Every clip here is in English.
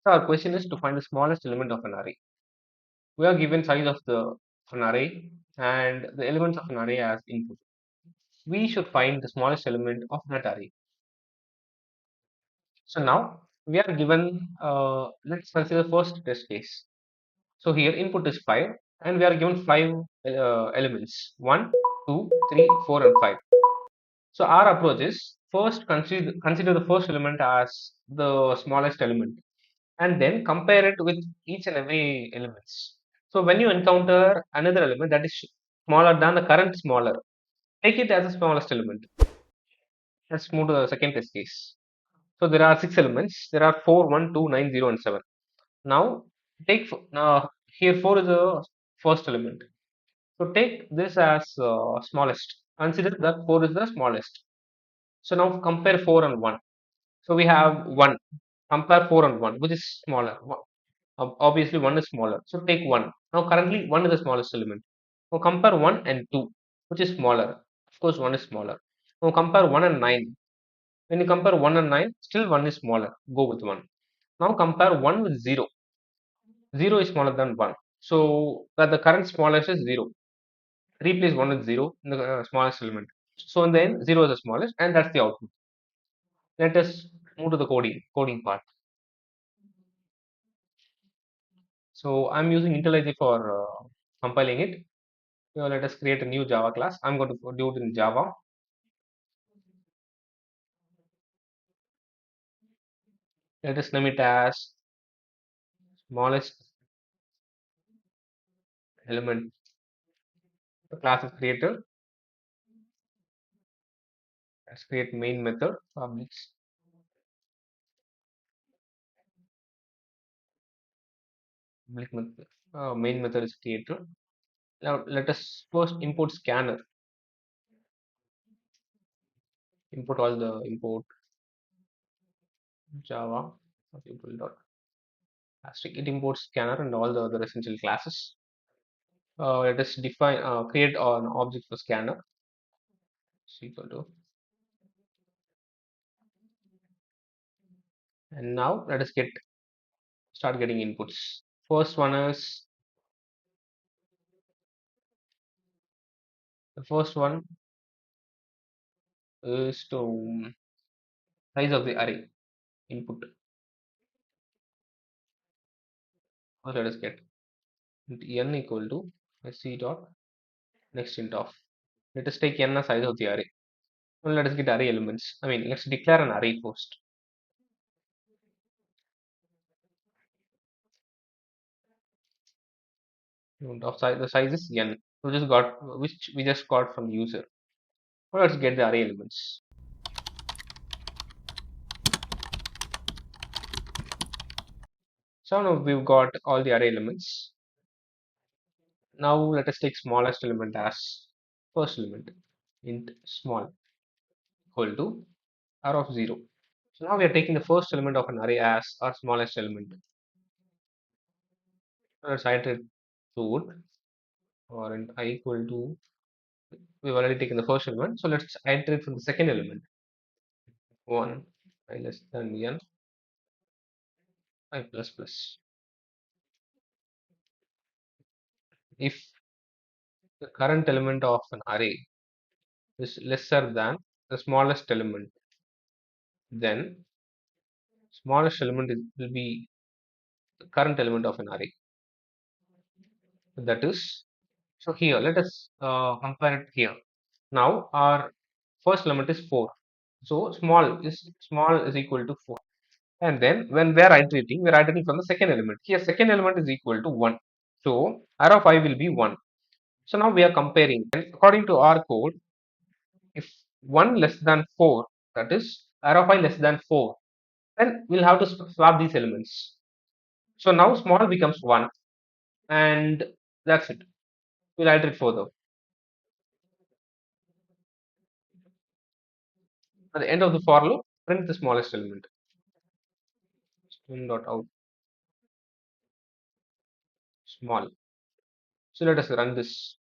So our question is to find the smallest element of an array. We are given size of an array and the elements of an array as input. We should find the smallest element of that array. So now we are given, let's consider first test case. So here input is 5 and we are given 5 elements 1, 2, 3, 4 and 5. So our approach is first consider the first element as the smallest element and then compare it with each and every elements. So when you encounter another element that is smaller than the current smaller, take it as the smallest element. Let's move to the second test case. So there are 6 elements. There are 4, 1, 2, 9, 0 and 7. Now take here 4 is the first element. So take this as smallest. Consider that 4 is the smallest. So now compare 4 and 1. So we have 1. Compare 4 and 1, which is smaller. Obviously, 1 is smaller. So take 1. Now currently 1 is the smallest element. Now compare 1 and 2, which is smaller. Of course, 1 is smaller. Now compare 1 and 9. When you compare 1 and 9, still 1 is smaller. Go with 1. Now compare 1 with 0. 0 is smaller than 1. So that the current smallest is 0. Replace 1 with 0 in the smallest element. So in the end, 0 is the smallest, and that's the output. Let us move to the coding part. So I'm using IntelliJ for compiling it. So let us create a new Java class. I'm going to do it in Java. Let us name it as smallest element. The class is created. Let's create main method. Public method. Main method is created. Now let us first import scanner. Import all the import Java. It imports scanner and all the other essential classes. Let us create an object for scanner. Is equal to, and now let us start getting inputs. First one is the first one is to size of the array input. Or let us get n equal to sc dot next int of. Let us take n as size of the array. Now let us get array elements. I mean, let's declare an array first. Of size, the size is n, which we just got from the user. Now let's get the array elements. So now we've got all the array elements. Now let us take smallest element as first element. Int small equal to r of 0. So now we are taking the first element of an array as our smallest element. Let's iterate through it, or in I equal to, we've already taken the first element. So let's iterate from the second element. 1 I less than n I plus plus. If the current element of an array is lesser than the smallest element, then smallest element will be the current element of an array. That is, so here let us compare it here. Now our first element is 4. So small is equal to 4. And then when we are iterating from the second element. Here second element is equal to 1. So r of I will be 1. So now we are comparing. And according to our code, if 1 less than 4, that is r of I less than 4, then we'll have to swap these elements. So now small becomes 1, and that's it. We'll iterate further. At the end of the for loop, print the smallest element. String.out small. So let us run this.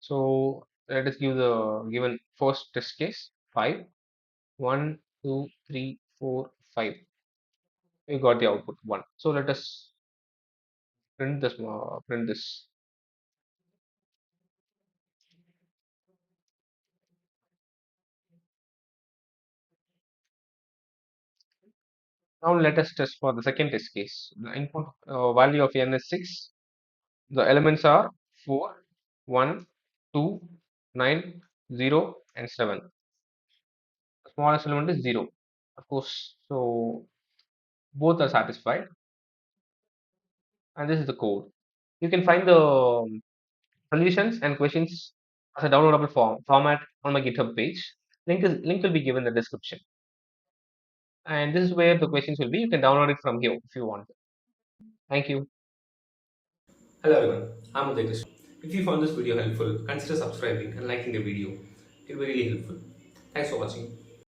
So let us give the given first test case 5. 1, 2, 3, 4, 5. We got the output 1. So let us print this. Print this. Now let us test for the second test case. The input value of n is 6. The elements are 4, 1, 2, 9, 0, and 7. The smallest element is 0. Of course, so both are satisfied. And this is the code. You can find the solutions and questions as a downloadable format on my GitHub page. Link will be given in the description. And this is where the questions will be. You can download it from here if you want. Thank you. Hello everyone, I'm Udai. If you found this video helpful, consider subscribing and liking the video. It will be really helpful. Thanks for watching.